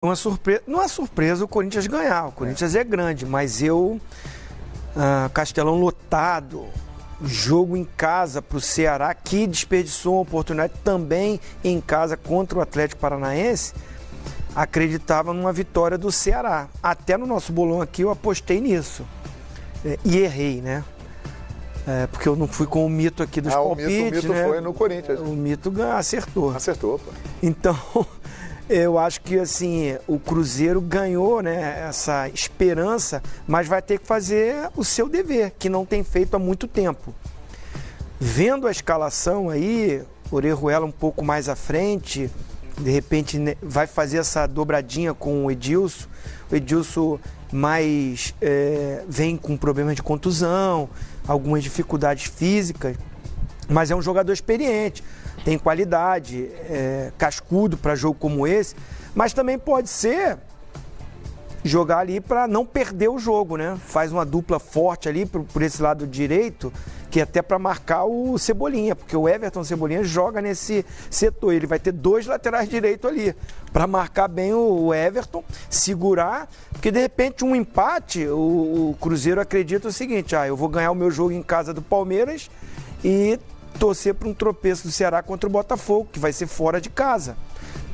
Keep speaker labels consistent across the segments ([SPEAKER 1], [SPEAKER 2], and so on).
[SPEAKER 1] Uma surpresa, não é surpresa o Corinthians ganhar, o Corinthians é grande, mas Castelão lotado, jogo em casa para o Ceará, que desperdiçou uma oportunidade também em casa contra o Atlético Paranaense, acreditava numa vitória do Ceará. Até no nosso bolão aqui eu apostei nisso e errei, né? Porque eu não fui com o mito aqui dos palpites,
[SPEAKER 2] o mito foi no Corinthians.
[SPEAKER 1] O mito acertou.
[SPEAKER 2] Acertou, pô.
[SPEAKER 1] Então... eu acho que assim, o Cruzeiro ganhou, né, essa esperança, mas vai ter que fazer o seu dever, que não tem feito há muito tempo. Vendo a escalação aí, Orejuela um pouco mais à frente, de repente vai fazer essa dobradinha com o Edilson. O Edilson vem com problemas de contusão, algumas dificuldades físicas, mas é um jogador experiente. Tem qualidade, cascudo para jogo como esse, mas também pode ser jogar ali para não perder o jogo, né? Faz uma dupla forte ali por esse lado direito, que é até para marcar o Cebolinha, porque o Everton Cebolinha joga nesse setor, ele vai ter 2 laterais direitos ali, para marcar bem o Everton, segurar, porque de repente um empate, o Cruzeiro acredita o seguinte, eu vou ganhar o meu jogo em casa do Palmeiras e torcer para um tropeço do Ceará contra o Botafogo, que vai ser fora de casa.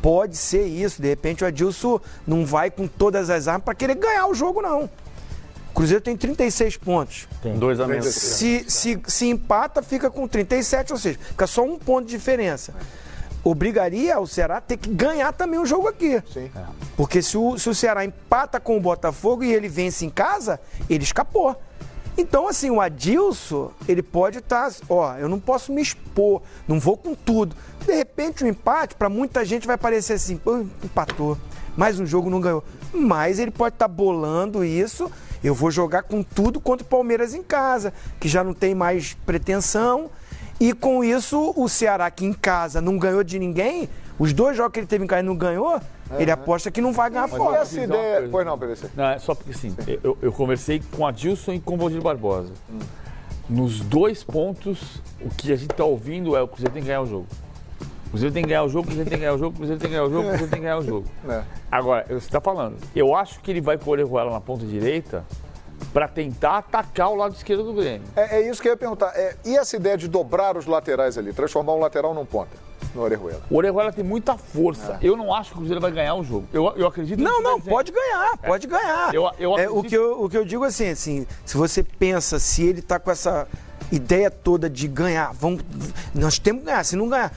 [SPEAKER 1] Pode ser isso, de repente o Adilson não vai com todas as armas para querer ganhar o jogo, não. O Cruzeiro tem 36 pontos.
[SPEAKER 3] Tem 2 a menos.
[SPEAKER 1] Se empata, fica com 37, ou seja, fica só 1 ponto de diferença. Obrigaria o Ceará a ter que ganhar também o jogo aqui.
[SPEAKER 2] Sim.
[SPEAKER 1] Porque se o Ceará empata com o Botafogo e ele vence em casa, ele escapou. Então, assim, o Adilson, ele pode estar, eu não posso me expor, não vou com tudo. De repente, o empate, para muita gente, vai parecer assim, empatou, mais um jogo não ganhou. Mas ele pode estar bolando isso, eu vou jogar com tudo contra o Palmeiras em casa, que já não tem mais pretensão. E com isso, o Ceará, que em casa não ganhou de ninguém, os 2 jogos que ele teve em casa e não ganhou, ele aposta que não vai ganhar fora.
[SPEAKER 2] Essa ideia... Pois não, PVC.
[SPEAKER 3] Não, é só porque assim, eu conversei com a Adilson e com o Valdir Barbosa. Nos 2 pontos, o que a gente está ouvindo é o Cruzeiro tem que ganhar o jogo. O Cruzeiro tem que ganhar o jogo, o Cruzeiro tem que ganhar o jogo, o Cruzeiro tem que ganhar o jogo, o Cruzeiro tem que ganhar o jogo. Agora, você está falando, eu acho que ele vai pôr o Orejuela na ponta direita para tentar atacar o lado esquerdo do Grêmio.
[SPEAKER 2] É isso que eu ia perguntar. E essa ideia de dobrar os laterais ali, transformar um lateral num ponta? No Orejuela.
[SPEAKER 3] O Orejuela tem muita força. Eu não acho que o Cruzeiro vai ganhar o jogo. Eu acredito...
[SPEAKER 1] Não, pode ganhar, pode ganhar. O que eu digo assim, se você pensa, se ele tá com essa ideia toda de ganhar, nós temos que ganhar, se não ganhar,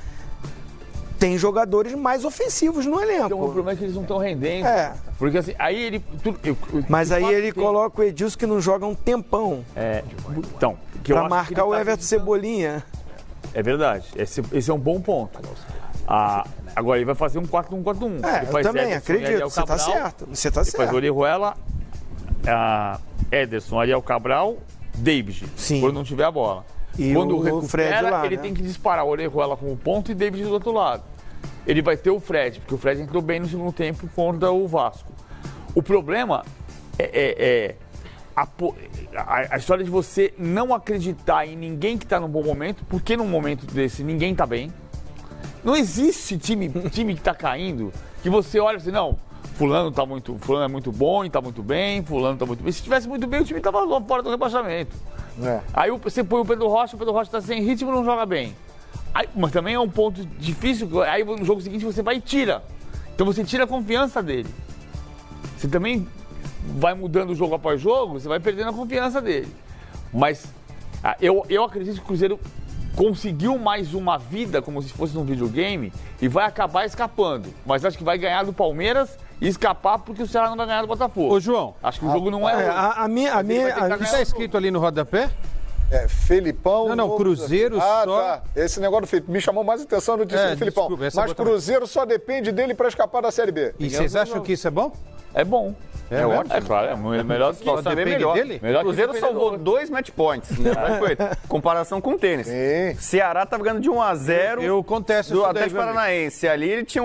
[SPEAKER 1] tem jogadores mais ofensivos no elenco.
[SPEAKER 3] Então, o problema é que eles não estão rendendo. Porque assim, aí ele...
[SPEAKER 1] Mas aí ele coloca o Edilson que não joga um tempão.
[SPEAKER 3] Então...
[SPEAKER 1] Pra marcar o Everton Cebolinha.
[SPEAKER 3] É verdade, esse é um bom ponto. Agora ele vai fazer um 4-1-4-1.
[SPEAKER 1] Eu também acredito, você tá certo. Você tá certo.
[SPEAKER 3] Faz Orejuela, Ederson, Ariel Cabral, David, quando não tiver a bola.
[SPEAKER 1] E
[SPEAKER 3] quando
[SPEAKER 1] o Fred lá,
[SPEAKER 3] ele tem que disparar o Orejuela com o ponto e David do outro lado. Ele vai ter o Fred, porque o Fred entrou bem no segundo tempo contra o Vasco. O problema a história de você não acreditar em ninguém que está num bom momento, porque num momento desse ninguém está bem. Não existe time que está caindo, que você olha assim, não, fulano é muito bom e está muito bem, fulano está muito bem. Se estivesse muito bem, o time estava fora do rebaixamento. Aí você põe o Pedro Rocha está sem ritmo e não joga bem. Mas também é um ponto difícil, aí no jogo seguinte você vai e tira. Então você tira a confiança dele. Você também vai mudando jogo após jogo, você vai perdendo a confiança dele. Mas eu acredito que o Cruzeiro conseguiu mais uma vida, como se fosse num videogame, e vai acabar escapando. Mas acho que vai ganhar do Palmeiras e escapar porque o Ceará não vai ganhar do Botafogo.
[SPEAKER 4] Ô, João.
[SPEAKER 3] Acho que o jogo não é...
[SPEAKER 4] Está escrito ali no rodapé?
[SPEAKER 2] Felipão...
[SPEAKER 4] Não, Cruzeiro só...
[SPEAKER 2] tá. Esse negócio do Felipe me chamou mais atenção no notícia do Felipão.
[SPEAKER 4] Desculpa,
[SPEAKER 2] mas Cruzeiro só depende dele para escapar da Série B.
[SPEAKER 4] E vocês acham que isso é bom?
[SPEAKER 3] É bom.
[SPEAKER 5] É ótimo.
[SPEAKER 3] É claro, é melhor que
[SPEAKER 5] Só saber melhor.
[SPEAKER 4] Dele?
[SPEAKER 5] O Cruzeiro salvou 2 match points, né? Comparação com o tênis.
[SPEAKER 2] Sim.
[SPEAKER 5] Ceará tá ganhando de 1-0
[SPEAKER 4] Eu contesto
[SPEAKER 5] do
[SPEAKER 4] isso daí,
[SPEAKER 5] Atlético
[SPEAKER 4] meu amigo.
[SPEAKER 5] Paranaense. Ali ele tinha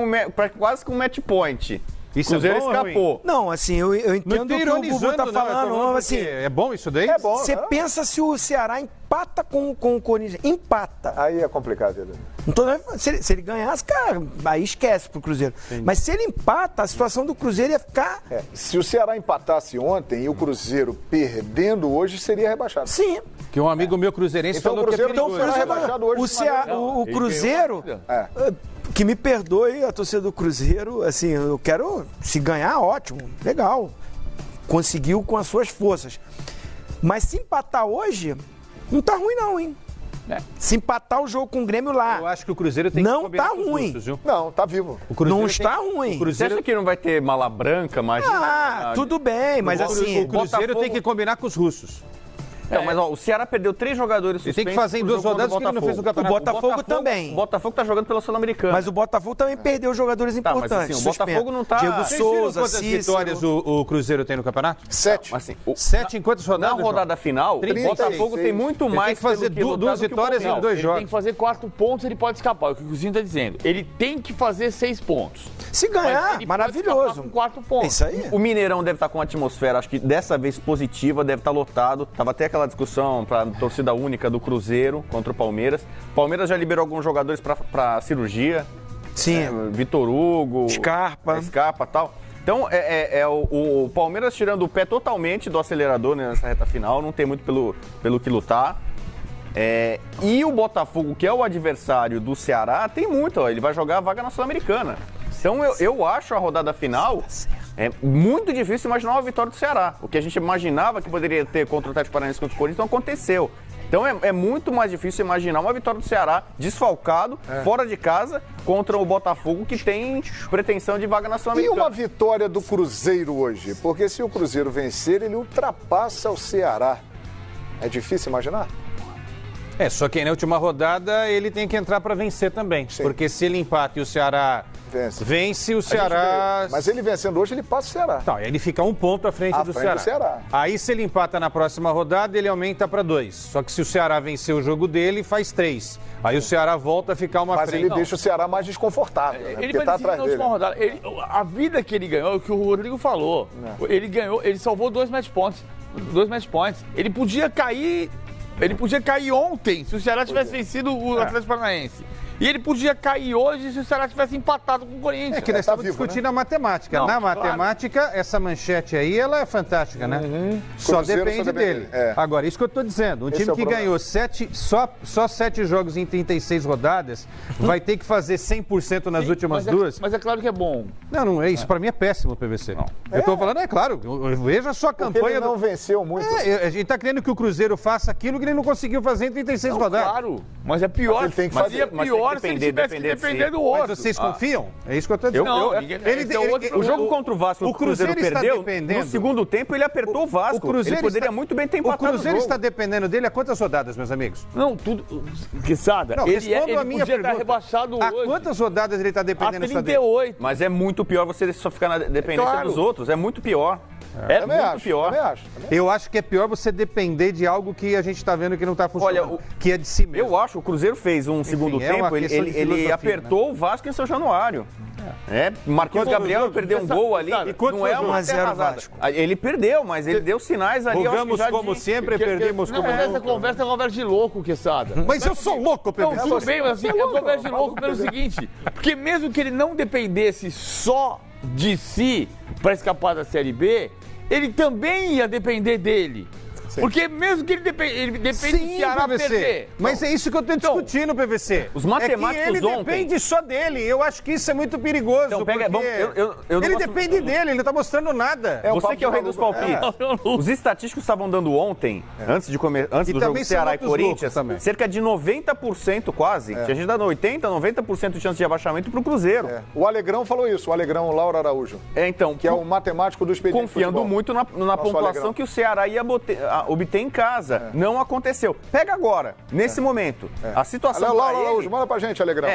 [SPEAKER 5] quase que um match point.
[SPEAKER 4] Isso
[SPEAKER 5] Cruzeiro
[SPEAKER 4] é bom ou
[SPEAKER 5] escapou.
[SPEAKER 1] Não, assim, eu entendo o que o Bubu tá falando,
[SPEAKER 4] não,
[SPEAKER 1] assim...
[SPEAKER 4] é bom isso daí?
[SPEAKER 2] É bom.
[SPEAKER 1] Você pensa se o Ceará empata com o Corinthians, empata.
[SPEAKER 2] Aí é complicado, ele.
[SPEAKER 1] Então, se ele ganhasse, cara, aí esquece pro Cruzeiro. Mas se ele empata, a situação do Cruzeiro ia ficar...
[SPEAKER 2] Se o Ceará empatasse ontem e o Cruzeiro perdendo hoje, seria rebaixado.
[SPEAKER 1] Sim.
[SPEAKER 4] Que um amigo meu cruzeirense
[SPEAKER 2] Então,
[SPEAKER 4] falou que é
[SPEAKER 2] Cruzeiro
[SPEAKER 4] perigoso.
[SPEAKER 2] será rebaixado hoje.
[SPEAKER 1] O Cruzeiro... Que me perdoe a torcida do Cruzeiro, assim, eu quero, se ganhar, ótimo, legal. Conseguiu com as suas forças. Mas se empatar hoje, não tá ruim não, hein? Se empatar o jogo com o Grêmio lá.
[SPEAKER 4] Eu acho que o Cruzeiro tem
[SPEAKER 1] não
[SPEAKER 4] que combinar
[SPEAKER 1] tá
[SPEAKER 4] com os
[SPEAKER 1] ruim.
[SPEAKER 4] russos, viu?
[SPEAKER 2] Não, tá vivo.
[SPEAKER 1] Não está ruim.
[SPEAKER 4] O
[SPEAKER 5] Você
[SPEAKER 4] Cruzeiro,
[SPEAKER 5] acha que não vai ter mala branca, imagina?
[SPEAKER 1] Tudo bem, mas assim...
[SPEAKER 4] o Cruzeiro
[SPEAKER 5] Botafogo-
[SPEAKER 4] tem que combinar com os russos.
[SPEAKER 5] Não, mas ó, o Ceará perdeu 3 jogadores
[SPEAKER 4] Ele
[SPEAKER 5] suspensos.
[SPEAKER 4] tem que fazer em
[SPEAKER 5] pro
[SPEAKER 4] 2
[SPEAKER 5] jogo
[SPEAKER 4] rodadas
[SPEAKER 5] contra
[SPEAKER 4] que ele não fez no
[SPEAKER 1] O
[SPEAKER 4] campeonato.
[SPEAKER 1] Botafogo também.
[SPEAKER 5] O Botafogo tá jogando pela Sul-Americana.
[SPEAKER 1] Mas o Botafogo também perdeu jogadores
[SPEAKER 5] Tá, mas
[SPEAKER 1] importantes.
[SPEAKER 5] assim, o Botafogo não tá-
[SPEAKER 1] Diego
[SPEAKER 5] Vocês
[SPEAKER 4] Vocês viram
[SPEAKER 1] Souza,
[SPEAKER 4] quantas
[SPEAKER 1] Cícero...
[SPEAKER 4] vitórias o Cruzeiro tem no campeonato?
[SPEAKER 2] 7.
[SPEAKER 5] Assim,
[SPEAKER 4] 7 em quantas
[SPEAKER 5] na
[SPEAKER 4] rodadas?
[SPEAKER 5] rodada final, o
[SPEAKER 4] 36.
[SPEAKER 5] Botafogo tem muito
[SPEAKER 4] Ele
[SPEAKER 5] mais
[SPEAKER 4] tem que fazer
[SPEAKER 5] pelo que lutar
[SPEAKER 4] duas
[SPEAKER 5] do que o
[SPEAKER 4] vitórias em
[SPEAKER 5] Palmeiras.
[SPEAKER 4] 2
[SPEAKER 3] Ele
[SPEAKER 4] jogos.
[SPEAKER 3] tem que fazer 4 pontos, ele pode escapar. É o que o Cozinho está dizendo. Ele tem que fazer 6 pontos.
[SPEAKER 1] Se
[SPEAKER 3] Mas
[SPEAKER 1] ganhar,
[SPEAKER 3] ele pode
[SPEAKER 1] maravilhoso.
[SPEAKER 3] escapar com 4
[SPEAKER 1] É
[SPEAKER 3] pontos.
[SPEAKER 1] isso aí.
[SPEAKER 5] O Mineirão deve estar com uma atmosfera, acho que dessa vez positiva, deve estar lotado. Tava até aquela discussão para torcida única do Cruzeiro contra o Palmeiras. O Palmeiras já liberou alguns jogadores para cirurgia.
[SPEAKER 1] Sim.
[SPEAKER 5] Vitor Hugo,
[SPEAKER 1] Scarpa
[SPEAKER 5] e tal. Então, o Palmeiras tirando o pé totalmente do acelerador, né, nessa reta final, não tem muito pelo que lutar. E o Botafogo, que é o adversário do Ceará, tem muito, ó, ele vai jogar a vaga na Sul-Americana. Então, eu acho a rodada final muito difícil imaginar uma vitória do Ceará. O que a gente imaginava que poderia ter contra o Atlético Paranaense contra o Corinthians não aconteceu. Então é muito mais difícil imaginar uma vitória do Ceará desfalcado, fora de casa, contra o Botafogo, que tem pretensão de vaga na
[SPEAKER 2] E
[SPEAKER 5] Sul-Americana.
[SPEAKER 2] uma vitória do Cruzeiro hoje? Porque se o Cruzeiro vencer, ele ultrapassa o Ceará. É difícil imaginar?
[SPEAKER 4] Só que aí na última rodada ele tem que entrar para vencer também.
[SPEAKER 2] Sim.
[SPEAKER 4] Porque se ele empata e o Ceará vence o Ceará...
[SPEAKER 2] Mas ele vencendo hoje, ele passa o Ceará.
[SPEAKER 4] Tá, aí ele fica 1 ponto à frente,
[SPEAKER 2] À
[SPEAKER 4] do,
[SPEAKER 2] frente do Ceará.
[SPEAKER 4] Aí se ele empata na próxima rodada, ele aumenta para 2. Só que se o Ceará vencer o jogo dele, faz 3. Aí o Ceará volta a ficar uma
[SPEAKER 2] Mas
[SPEAKER 4] frente.
[SPEAKER 2] ele deixa o Ceará mais desconfortável, né?
[SPEAKER 3] Ele
[SPEAKER 2] Porque tá
[SPEAKER 3] parecia
[SPEAKER 2] atrás
[SPEAKER 3] na
[SPEAKER 2] dele.
[SPEAKER 3] última rodada. A vida que ele ganhou, é o que o Rodrigo falou. Ele ganhou, ele salvou 2 match points. 2 match points. Ele podia cair ontem se o Ceará tivesse vencido o Atlético Paranaense. E ele podia cair hoje se o Ceará tivesse empatado com o Corinthians.
[SPEAKER 4] É que nós
[SPEAKER 2] tá
[SPEAKER 4] estamos
[SPEAKER 2] vivo,
[SPEAKER 4] discutindo a matemática.
[SPEAKER 3] Não,
[SPEAKER 4] Na
[SPEAKER 3] claro.
[SPEAKER 4] matemática, essa manchete aí, ela é fantástica, né? Só
[SPEAKER 2] Cruzeiro
[SPEAKER 4] depende
[SPEAKER 2] só depende
[SPEAKER 4] dele.
[SPEAKER 2] dele.
[SPEAKER 4] Agora, isso que eu estou dizendo. Um
[SPEAKER 2] Esse
[SPEAKER 4] time
[SPEAKER 2] é o
[SPEAKER 4] que
[SPEAKER 2] problema.
[SPEAKER 4] ganhou só 7 jogos em 36 rodadas, vai ter que fazer 100% nas últimas duas.
[SPEAKER 3] Mas é claro que é bom.
[SPEAKER 4] Não, é isso. Para mim é péssimo, PVC. Eu estou falando, é claro. Veja só a
[SPEAKER 2] Porque
[SPEAKER 4] campanha
[SPEAKER 2] ele não venceu muito.
[SPEAKER 4] A gente está querendo que o Cruzeiro faça aquilo que ele não conseguiu fazer em 36 rodadas.
[SPEAKER 3] Claro, mas é pior.
[SPEAKER 2] Mas ele tem que
[SPEAKER 3] Mas
[SPEAKER 2] fazer.
[SPEAKER 3] é pior se ele tivesse que depender do outro.
[SPEAKER 4] Mas vocês confiam? É isso que eu estou dizendo.
[SPEAKER 3] Não,
[SPEAKER 5] O jogo contra o Vasco, o Cruzeiro
[SPEAKER 4] está
[SPEAKER 5] perdeu,
[SPEAKER 4] dependendo.
[SPEAKER 5] no segundo tempo ele apertou o Vasco. Ele poderia muito bem ter
[SPEAKER 4] O
[SPEAKER 5] empatado
[SPEAKER 4] Cruzeiro
[SPEAKER 5] o jogo.
[SPEAKER 4] está dependendo dele há quantas rodadas, meus amigos?
[SPEAKER 3] Não, tudo. Quesada,
[SPEAKER 4] Não,
[SPEAKER 3] ele
[SPEAKER 4] responda a minha
[SPEAKER 3] podia estar
[SPEAKER 4] pergunta.
[SPEAKER 3] rebaixado
[SPEAKER 4] Há
[SPEAKER 3] hoje.
[SPEAKER 4] quantas rodadas ele está
[SPEAKER 3] A
[SPEAKER 4] dependendo só dele?
[SPEAKER 3] 38.
[SPEAKER 5] Mas é muito pior você só ficar na dependência
[SPEAKER 3] Claro.
[SPEAKER 5] dos outros. É muito pior. É
[SPEAKER 2] Também
[SPEAKER 5] muito
[SPEAKER 2] acho,
[SPEAKER 5] pior.
[SPEAKER 2] também acho.
[SPEAKER 4] Eu acho que é pior você depender de algo que a gente está vendo que não está funcionando. Que é de si mesmo.
[SPEAKER 5] Eu acho, o Cruzeiro fez um segundo
[SPEAKER 4] é uma
[SPEAKER 5] tempo, ele,
[SPEAKER 4] questão de
[SPEAKER 5] ele
[SPEAKER 4] filosofia,
[SPEAKER 5] apertou o Vasco em São Januário. Marquinhos Gabriel perdeu um gol ali,
[SPEAKER 4] E quanto
[SPEAKER 5] não é
[SPEAKER 4] foi o
[SPEAKER 5] uma
[SPEAKER 1] 1-0
[SPEAKER 5] terra arrasada.
[SPEAKER 1] Vasco?
[SPEAKER 5] Ele perdeu, mas ele deu sinais ali. eu acho que
[SPEAKER 4] Jogamos
[SPEAKER 5] já
[SPEAKER 4] como
[SPEAKER 5] de-
[SPEAKER 4] sempre, perdemos
[SPEAKER 3] Não,
[SPEAKER 4] como
[SPEAKER 3] mas essa
[SPEAKER 4] nunca.
[SPEAKER 3] conversa é conversa de louco, Quesada.
[SPEAKER 4] Mas eu sou louco,
[SPEAKER 3] Não,
[SPEAKER 4] PVC.
[SPEAKER 3] tudo bem, mas assim, é conversa de louco pelo seguinte, porque mesmo que ele não dependesse só de si para escapar da Série B, ele também ia depender dele. Porque mesmo que ele depende do Ceará perder.
[SPEAKER 4] Mas é isso que eu estou discutindo, PVC.
[SPEAKER 5] Os matemáticos
[SPEAKER 4] é que ele
[SPEAKER 5] ontem-
[SPEAKER 4] depende só dele. Eu acho que isso é muito perigoso.
[SPEAKER 5] Então, pega-
[SPEAKER 4] porque
[SPEAKER 5] vamos- eu não
[SPEAKER 4] ele
[SPEAKER 5] gosto-
[SPEAKER 4] depende dele, ele não está mostrando nada.
[SPEAKER 5] Você que é o rei dos palpites. Os estatísticos estavam dando ontem, antes do
[SPEAKER 4] E
[SPEAKER 5] jogo
[SPEAKER 4] também são
[SPEAKER 5] Ceará e
[SPEAKER 4] outros
[SPEAKER 5] Corinthians,
[SPEAKER 4] loucos também.
[SPEAKER 5] cerca de 90% quase. Tinha gente dando 80%, 90% de chance de abaixamento pro Cruzeiro.
[SPEAKER 2] O Alegrão falou isso, o Alegrão Laura Araújo,
[SPEAKER 5] Então,
[SPEAKER 2] que é o matemático do expediente
[SPEAKER 5] confiando
[SPEAKER 2] futebol.
[SPEAKER 5] muito na
[SPEAKER 2] Nosso
[SPEAKER 5] pontuação
[SPEAKER 2] Alegrão.
[SPEAKER 5] que o Ceará ia obter em casa. Não aconteceu. Pega agora, nesse momento. A situação
[SPEAKER 2] Laura
[SPEAKER 5] pra ele...
[SPEAKER 2] Araújo, manda pra gente, Alegrão.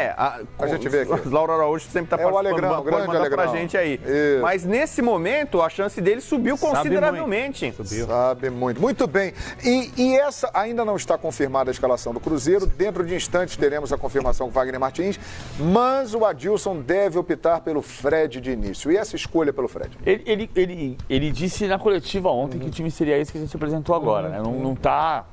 [SPEAKER 5] A
[SPEAKER 2] gente ver aqui.
[SPEAKER 5] Laura Araújo sempre tá
[SPEAKER 2] É o
[SPEAKER 5] participando,
[SPEAKER 2] Alegrão,
[SPEAKER 5] pode
[SPEAKER 2] grande
[SPEAKER 5] mandar pra
[SPEAKER 2] Alegrão.
[SPEAKER 5] gente aí.
[SPEAKER 2] Isso.
[SPEAKER 5] Mas nesse momento, a chance dele subiu consideravelmente.
[SPEAKER 2] Sabe muito. Muito bem. E essa ainda não está confirmada a escalação do Cruzeiro. Dentro de instantes teremos a confirmação com Wagner Martins. Mas o Adilson deve optar pelo Fred de início. E essa escolha pelo Fred?
[SPEAKER 3] Ele disse na coletiva ontem que o time seria esse que a gente apresentou agora, né? Não tá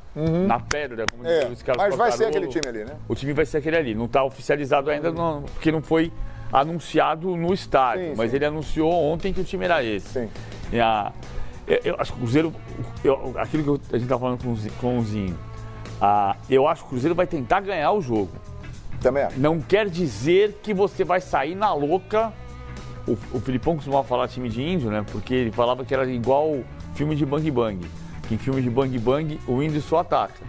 [SPEAKER 3] na pedra, como
[SPEAKER 2] É,
[SPEAKER 3] os caras
[SPEAKER 2] mas vai ser
[SPEAKER 3] colocaram,
[SPEAKER 2] aquele time ali, né?
[SPEAKER 3] O time vai ser aquele ali. Não está oficializado ainda, porque não foi anunciado no estádio.
[SPEAKER 2] Sim,
[SPEAKER 3] mas
[SPEAKER 2] sim.
[SPEAKER 3] ele anunciou ontem que o time era esse.
[SPEAKER 2] Sim.
[SPEAKER 3] E eu acho que o Cruzeiro, aquilo que a gente estava falando com o Zinho, eu acho que o Cruzeiro vai tentar ganhar o jogo.
[SPEAKER 2] Também acho.
[SPEAKER 3] Não quer dizer que você vai sair na louca. O Filipão costumava falar time de índio, né? Porque ele falava que era igual filme de Bang Bang. Que em filme de Bang Bang, o índio só ataca.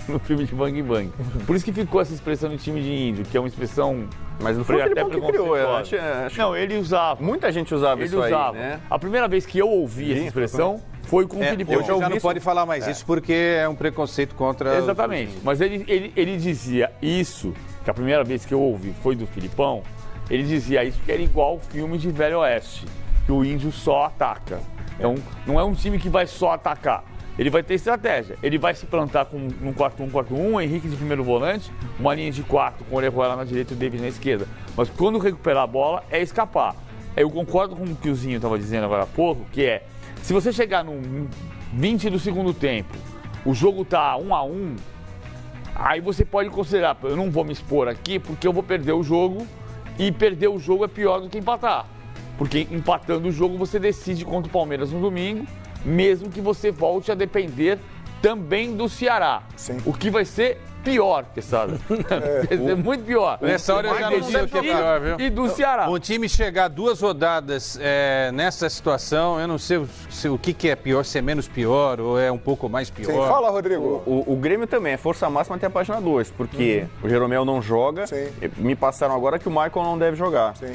[SPEAKER 3] No filme de Bang Bang. Por isso que ficou essa expressão de time de índio, que é uma expressão...
[SPEAKER 5] Mas não foi o Filipão que criou, eu acho.
[SPEAKER 3] Não, ele usava.
[SPEAKER 5] Muita gente usava isso aí, né?
[SPEAKER 3] A primeira vez que eu ouvi essa expressão foi com o Filipão.
[SPEAKER 4] Hoje já não pode falar mais isso porque é um preconceito contra...
[SPEAKER 3] Exatamente. Mas ele dizia isso, que a primeira vez que eu ouvi foi do Filipão, ele dizia isso que era igual filme de Velho Oeste, que o índio só ataca. Então, não é um time que vai só atacar. Ele vai ter estratégia. Ele vai se plantar com um 4-1-4-1, Henrique de primeiro volante, uma linha de 4 com o Orejuela na direita e o David na esquerda. Mas quando recuperar a bola, é escapar. Eu concordo com o que o Zinho estava dizendo agora há pouco, que é, se você chegar no 20 do segundo tempo, o jogo tá 1-1, aí você pode considerar, eu não vou me expor aqui porque eu vou perder o jogo, e perder o jogo é pior do que empatar. Porque empatando o jogo você decide contra o Palmeiras no domingo, mesmo que você volte a depender também do Ceará.
[SPEAKER 2] Sim.
[SPEAKER 3] O que vai ser pior, Quesada. Vai ser muito pior.
[SPEAKER 4] Nessa hora eu já não sei o que é pior, viu?
[SPEAKER 3] E do Ceará.
[SPEAKER 4] O time chegar 2 rodadas nessa situação, eu não sei o que é pior, se é menos pior ou é um pouco mais pior.
[SPEAKER 2] Sim, fala, Rodrigo.
[SPEAKER 5] O Grêmio também é força máxima até a página 2, porque o Jeromel não joga.
[SPEAKER 2] Sim.
[SPEAKER 5] Me passaram agora que o Michael não deve jogar.
[SPEAKER 2] Sim.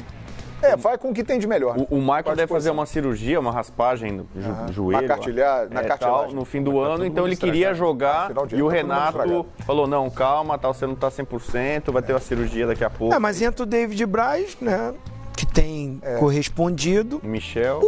[SPEAKER 2] Vai com o que tem de melhor.
[SPEAKER 5] O Michael deve fazer uma cirurgia, uma raspagem no joelho.
[SPEAKER 2] Na cartilagem.
[SPEAKER 5] Tal, no fim do ano, então ele queria jogar e o Renato falou, não, calma, tal, você não tá 100%, vai ter uma cirurgia daqui a pouco.
[SPEAKER 1] Mas entra o David Braz, né? Que tem correspondido.
[SPEAKER 5] Michel.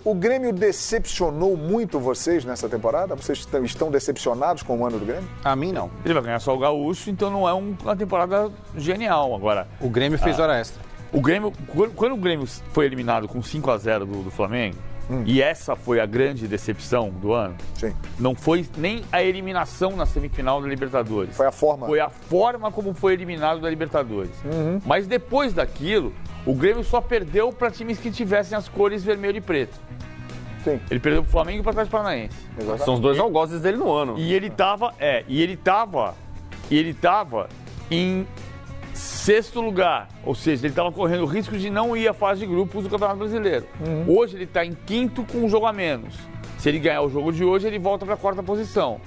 [SPEAKER 2] O Grêmio decepcionou muito vocês nessa temporada? Vocês estão decepcionados com o ano do Grêmio?
[SPEAKER 4] A mim, não.
[SPEAKER 3] Ele vai ganhar só o Gaúcho, então não é uma temporada genial. Agora,
[SPEAKER 4] O Grêmio fez hora extra.
[SPEAKER 3] o Grêmio, quando o Grêmio foi eliminado com 5-0 do Flamengo, e essa foi a grande decepção do ano,
[SPEAKER 2] Sim.
[SPEAKER 3] não foi nem a eliminação na semifinal da Libertadores.
[SPEAKER 2] Foi a forma.
[SPEAKER 3] Foi a forma como foi eliminado da Libertadores. Mas depois daquilo, o Grêmio só perdeu para times que tivessem as cores vermelho e preto.
[SPEAKER 2] Sim.
[SPEAKER 3] Ele perdeu pro Flamengo e para Atlético Paranaense.
[SPEAKER 5] São os dois algozes dele no ano.
[SPEAKER 3] E ele tava em 6º lugar, ou seja, ele estava correndo o risco de não ir à fase de grupos do Campeonato Brasileiro. Hoje ele está em 5º com um jogo a menos. Se ele ganhar o jogo de hoje, ele volta para a 4ª posição.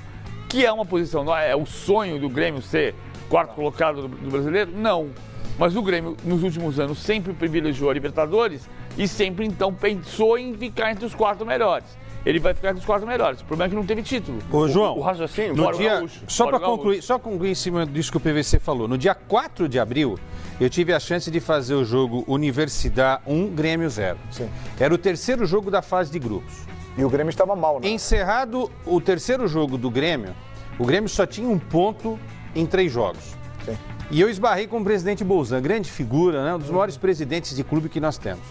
[SPEAKER 3] Que é uma posição, não é o sonho do Grêmio ser 4º colocado do Brasileiro? Não. Mas o Grêmio, nos últimos anos, sempre privilegiou a Libertadores e sempre, então, pensou em ficar entre os 4 melhores. Ele vai ficar entre os 4 melhores. O problema é que não teve título.
[SPEAKER 4] Ô, João,
[SPEAKER 5] O raciocínio,
[SPEAKER 4] no
[SPEAKER 5] bora o
[SPEAKER 4] dia,
[SPEAKER 5] Gaúcho.
[SPEAKER 4] só
[SPEAKER 3] Bora
[SPEAKER 4] para
[SPEAKER 3] o Gaúcho.
[SPEAKER 4] concluir em cima disso que o PVC falou, no dia 4 de abril, eu tive a chance de fazer o jogo Universidade 1, Grêmio 0.
[SPEAKER 2] Sim.
[SPEAKER 4] Era o 3º jogo da fase de grupos.
[SPEAKER 2] E o Grêmio estava mal, né?
[SPEAKER 4] Encerrado o 3º jogo do Grêmio, o Grêmio só tinha 1 ponto em 3 jogos.
[SPEAKER 2] Sim.
[SPEAKER 4] E eu esbarrei com o presidente Bolzan, grande figura, né? Um dos maiores presidentes de clube que nós temos.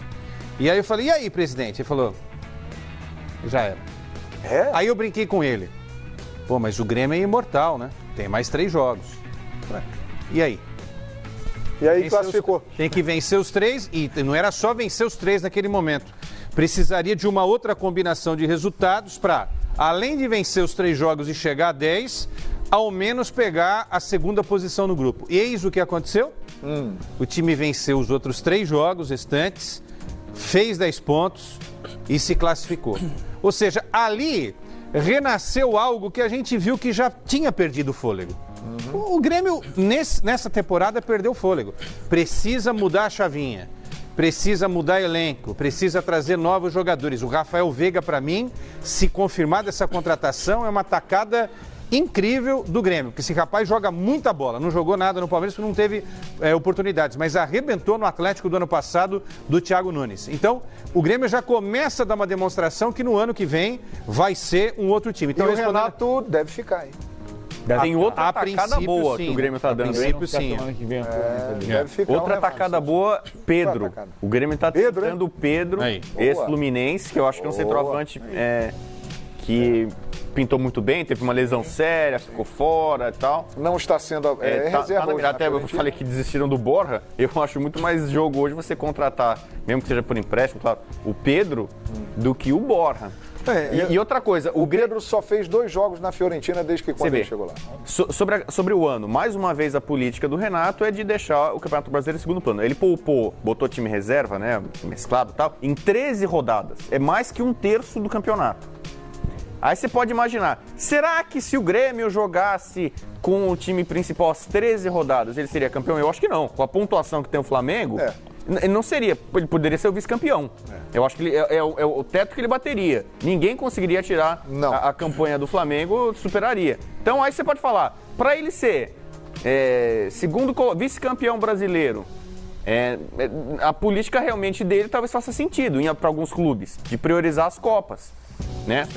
[SPEAKER 4] E aí eu falei, e aí, presidente? Ele falou, já era. Aí eu brinquei com ele. Pô, mas o Grêmio é imortal, né? Tem mais 3 jogos. E aí?
[SPEAKER 2] E aí classificou.
[SPEAKER 4] Tem que vencer os 3 e não era só vencer os 3 naquele momento. Precisaria de uma outra combinação de resultados para, além de vencer os 3 jogos e chegar a 10, ao menos pegar a 2ª posição no grupo. E eis o que aconteceu? O time venceu os outros 3 jogos restantes, fez 10 pontos e se classificou. Ou seja, ali renasceu algo que a gente viu que já tinha perdido o fôlego. O Grêmio, nessa temporada, perdeu o fôlego. Precisa mudar a chavinha, precisa mudar elenco, precisa trazer novos jogadores. O Rafael Veiga, para mim, se confirmar dessa contratação, é uma tacada incrível do Grêmio, porque esse rapaz joga muita bola, não jogou nada no Palmeiras porque não teve oportunidades, mas arrebentou no Atlético do ano passado do Thiago Nunes. Então, o Grêmio já começa a dar uma demonstração que no ano que vem vai ser um outro time. Então,
[SPEAKER 2] E o Renato deve ficar, hein?
[SPEAKER 5] Tem outra
[SPEAKER 4] a
[SPEAKER 5] atacada
[SPEAKER 4] princípio,
[SPEAKER 5] boa
[SPEAKER 4] sim.
[SPEAKER 5] que o Grêmio tá
[SPEAKER 4] A
[SPEAKER 5] dando.
[SPEAKER 4] princípio, sim.
[SPEAKER 3] Semana que vem,
[SPEAKER 2] Deve ficar.
[SPEAKER 5] Outra atacada boa, Pedro.
[SPEAKER 2] atacada.
[SPEAKER 5] O Grêmio tá
[SPEAKER 2] Pedro,
[SPEAKER 5] tentando o Pedro,
[SPEAKER 4] Aí.
[SPEAKER 5] ex-Fluminense, que eu acho que é um centroavante que pintou muito bem, teve uma lesão séria, ficou fora e tal.
[SPEAKER 2] Não está sendo reserva hoje na
[SPEAKER 5] Até eu
[SPEAKER 2] Fiorentina.
[SPEAKER 5] falei que desistiram do Borja. Eu acho muito mais jogo hoje você contratar, mesmo que seja por empréstimo, claro, o Pedro do que o Borja. E outra coisa,
[SPEAKER 2] o Pedro só fez 2 jogos na Fiorentina desde que quando ele chegou lá.
[SPEAKER 5] Sobre o ano, mais uma vez a política do Renato é de deixar o Campeonato Brasileiro em segundo plano. Ele botou time reserva, né, mesclado e tal, em 13 rodadas. É mais que 1/3 do campeonato. Aí você pode imaginar, será que se o Grêmio jogasse com o time principal as 13 rodadas, ele seria campeão? Eu acho que não. Com a pontuação que tem o Flamengo, ele não seria. Ele poderia ser o vice-campeão. Eu acho que ele é o teto que ele bateria. Ninguém conseguiria tirar a campanha do Flamengo, superaria. Então aí você pode falar, para ele ser segundo vice-campeão brasileiro, a política realmente dele talvez faça sentido para alguns clubes, de priorizar as Copas, né?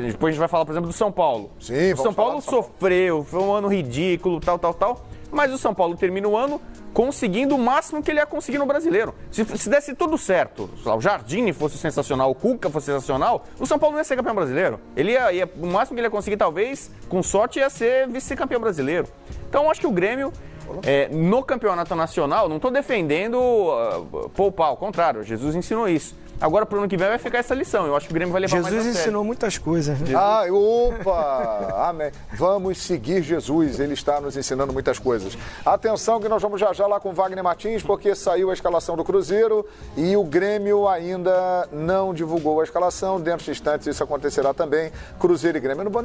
[SPEAKER 5] Depois a gente vai falar, por exemplo, do São Paulo.
[SPEAKER 2] Sim,
[SPEAKER 5] o São Paulo sofreu, foi um ano ridículo, tal, mas o São Paulo termina o ano conseguindo o máximo que ele ia conseguir no Brasileiro. Se desse tudo certo, o Jardine fosse sensacional, o Cuca fosse sensacional, o São Paulo não ia ser campeão brasileiro. O máximo que ele ia conseguir, talvez, com sorte, ia ser vice-campeão brasileiro. Então, eu acho que o Grêmio, no campeonato nacional, não estou defendendo poupar, ao contrário, Jesus ensinou isso. Agora, pro ano que vem, vai ficar essa lição. Eu acho que o Grêmio vai levar mais a sério.
[SPEAKER 1] Jesus ensinou muitas coisas. Né?
[SPEAKER 2] Opa! Amém. Vamos seguir Jesus. Ele está nos ensinando muitas coisas. Atenção que nós vamos já lá com Wagner Martins, porque saiu a escalação do Cruzeiro e o Grêmio ainda não divulgou a escalação. Dentro de instantes isso acontecerá também. Cruzeiro e Grêmio no Band